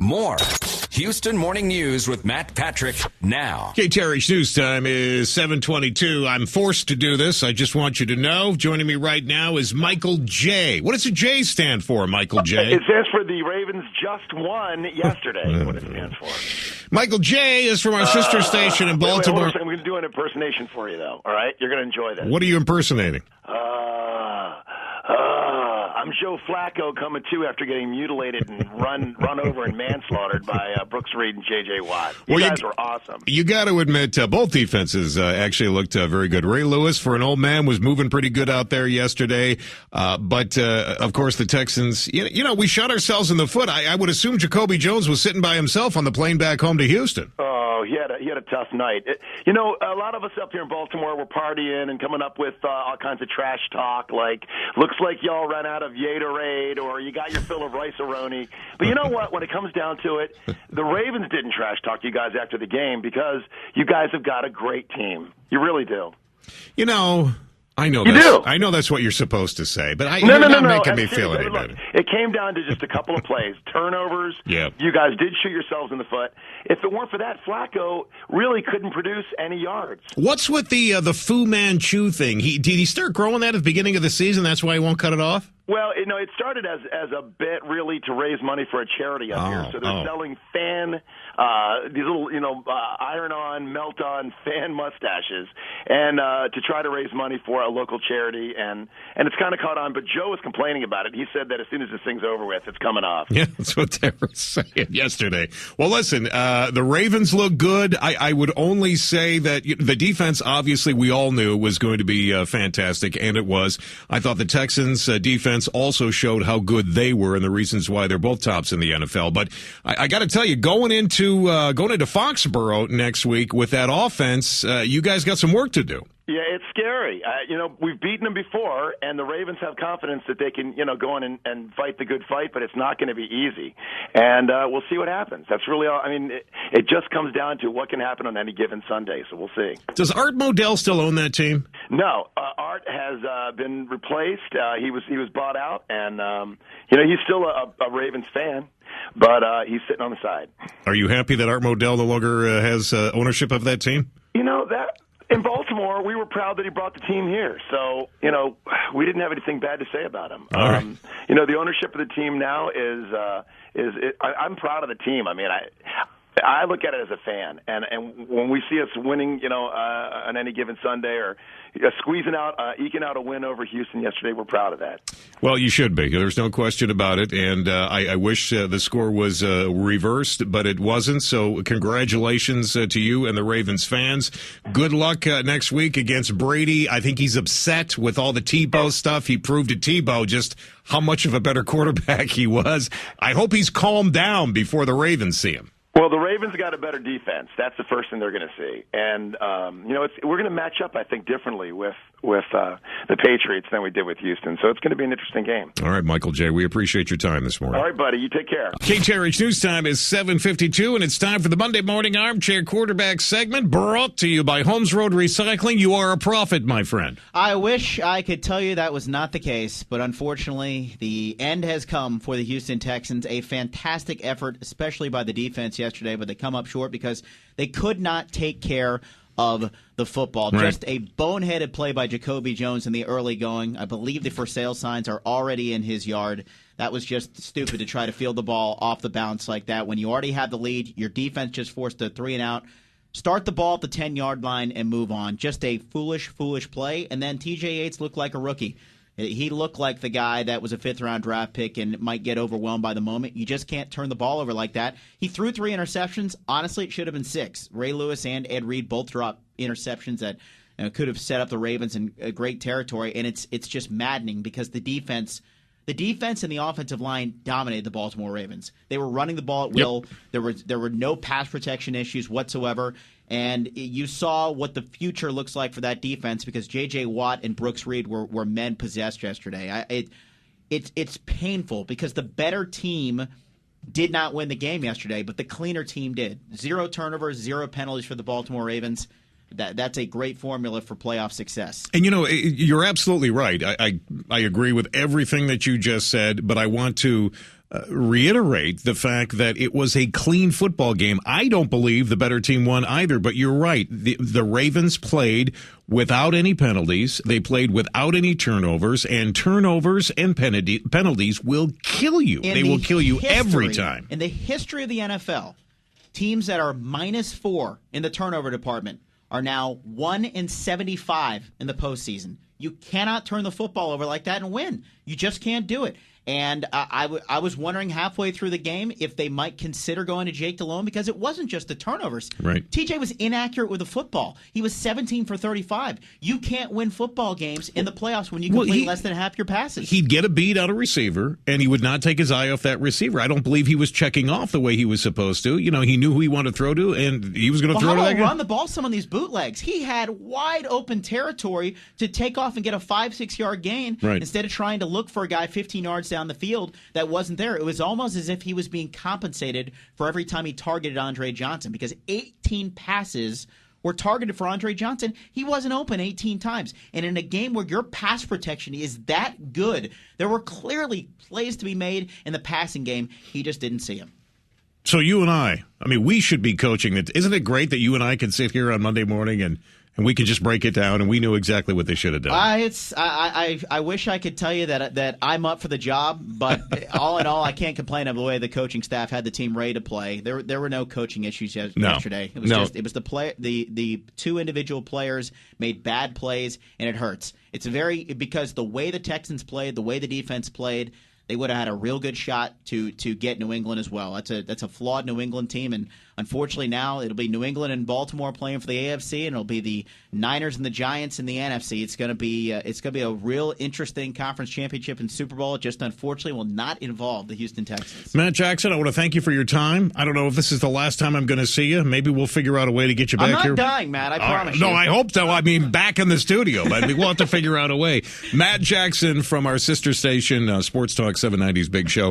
More Houston Morning News with Matt Patrick now. KTRH News Time is 7:22. I'm forced to do this. I just want you to know. Joining me right now is Michael J. What does a J stand for, Michael J? It stands for the Ravens just won yesterday, what it stands for. Michael J. is from our sister station in Baltimore. Wait, I'm going to do an impersonation for you, though. All right? You're going to enjoy this. What are you impersonating? I'm Joe Flacco coming to after getting mutilated and run over and manslaughtered by Brooks Reed and J.J. Watt. You guys were awesome. You got to admit, both defenses actually looked very good. Ray Lewis, for an old man, was moving pretty good out there yesterday. But of course, the Texans, we shot ourselves in the foot. I would assume Jacoby Jones was sitting by himself on the plane back home to Houston. Oh, he had a tough night. A lot of us up here in Baltimore were partying and coming up with all kinds of trash talk, like, looks like y'all ran out of Gatorade or you got your fill of rice-a-roni. But you know what? When it comes down to it, the Ravens didn't trash talk you guys after the game because you guys have got a great team. You really do. I know that's what you're supposed to say, but you're not making me feel any better. It came down to just a couple of plays, turnovers. Yeah. You guys did shoot yourselves in the foot. If it weren't for that, Flacco really couldn't produce any yards. What's with the Fu Manchu thing? Did he start growing that at the beginning of the season? That's why he won't cut it off? Well, it started as a bit really to raise money for a charity up here. So they're selling these little, iron-on, melt-on fan mustaches, and to try to raise money for a local charity, and it's kind of caught on. But Joe was complaining about it. He said that as soon as this thing's over with, it's coming off. Yeah, that's what they were saying yesterday. Well, listen, the Ravens look good. I would only say that the defense, obviously, we all knew was going to be fantastic, and it was. I thought the Texans' defense also showed how good they were and the reasons why they're both tops in the NFL. But I got to tell you, going into Foxborough next week with that offense, you guys got some work to do. Yeah, it's scary. We've beaten them before, and the Ravens have confidence that they can, go in and fight the good fight, but it's not going to be easy. And we'll see what happens. That's really all. It just comes down to what can happen on any given Sunday, so we'll see. Does Art Modell still own that team? No. Art has been replaced. He was bought out, and, he's still a Ravens fan. But he's sitting on the side. Are you happy that Art Modell no longer has ownership of that team? In Baltimore, we were proud that he brought the team here. So, we didn't have anything bad to say about him. All right. The ownership of the team now I'm proud of the team. I look at it as a fan, and when we see us winning, on any given Sunday or eking out a win over Houston yesterday, we're proud of that. Well, you should be. There's no question about it, and I wish the score was reversed, but it wasn't. So congratulations to you and the Ravens fans. Good luck next week against Brady. I think he's upset with all the Tebow stuff. He proved to Tebow just how much of a better quarterback he was. I hope he's calmed down before the Ravens see him. Well, the Ravens got a better defense. That's the first thing they're going to see. And, we're going to match up, I think, differently with the Patriots than we did with Houston. So it's going to be an interesting game. All right, Michael J., we appreciate your time this morning. All right, buddy. You take care. KTRH News Time is 7:52, and it's time for the Monday Morning Armchair Quarterback segment brought to you by Holmes Road Recycling. You are a prophet, my friend. I wish I could tell you that was not the case, but unfortunately, the end has come for the Houston Texans. A fantastic effort, especially by the defense yesterday, but they come up short because they could not take care of the football. Right. Just a boneheaded play by Jacoby Jones in the early going. I believe the for sale signs are already in his yard. That was just stupid to try to field the ball off the bounce like that. When you already have the lead, your defense just forced a 3-and-out. Start the ball at the 10-yard line and move on. Just a foolish play. And then T.J. Yates looked like a rookie. He looked like the guy that was a fifth-round draft pick and might get overwhelmed by the moment. You just can't turn the ball over like that. He threw 3 interceptions. Honestly, it should have been 6. Ray Lewis and Ed Reed both dropped interceptions that could have set up the Ravens in great territory, and it's just maddening because the defense and the offensive line dominated the Baltimore Ravens. They were running the ball at will. Yep. There were no pass protection issues whatsoever. And you saw what the future looks like for that defense because J.J. Watt and Brooks Reed were men possessed yesterday. It's painful because the better team did not win the game yesterday, but the cleaner team did. 0 turnovers, 0 penalties for the Baltimore Ravens. That's a great formula for playoff success. And, you're absolutely right. I agree with everything that you just said, but I want to reiterate the fact that it was a clean football game. I don't believe the better team won either, but you're right. The Ravens played without any penalties. They played without any turnovers, and turnovers and penalties will kill you. They will kill you every time. In the history of the NFL, teams that are -4 in the turnover department are now 1-75 in the postseason. You cannot turn the football over like that and win. You just can't do it. And I was wondering halfway through the game if they might consider going to Jake Delhomme, because it wasn't just the turnovers. Right. TJ was inaccurate with the football. He was 17 for 35. You can't win football games in the playoffs when you complete less than half your passes. He'd get a beat out of receiver, and he would not take his eye off that receiver. I don't believe he was checking off the way he was supposed to. You know, he knew who he wanted to throw to, and he was going to throw to that guy. Run the ball some of these bootlegs. He had wide open territory to take off and get a 5-6 yard gain instead of trying to look for a guy 15 yards down the field that wasn't there. It was almost as if he was being compensated for every time he targeted Andre Johnson, because 18 passes were targeted for Andre Johnson. He wasn't open 18 times. And in a game where your pass protection is that good, there were clearly plays to be made in the passing game. He just didn't see them. So you and I mean, we should be coaching it. Isn't it great that you and I can sit here on Monday morning and we can just break it down, and we knew exactly what they should have done? I wish I could tell you that I'm up for the job, but all in all, I can't complain of the way the coaching staff had the team ready to play. There were no coaching issues yesterday. It was the two individual players made bad plays, and it hurts. Because the way the Texans played, the way the defense played, they would have had a real good shot to get New England as well. That's a flawed New England team, and unfortunately now it'll be New England and Baltimore playing for the AFC, and it'll be the Niners and the Giants in the NFC. It's going to be a real interesting conference championship and Super Bowl. It just unfortunately will not involve the Houston Texans. Matt Jackson, I want to thank you for your time. I don't know if this is the last time I'm going to see you. Maybe we'll figure out a way to get you back here. I'm not dying, Matt. I promise you. No, I hope so. I mean, back in the studio. But we'll have to figure out a way. Matt Jackson from our sister station, Sports Talk 790's Big Show.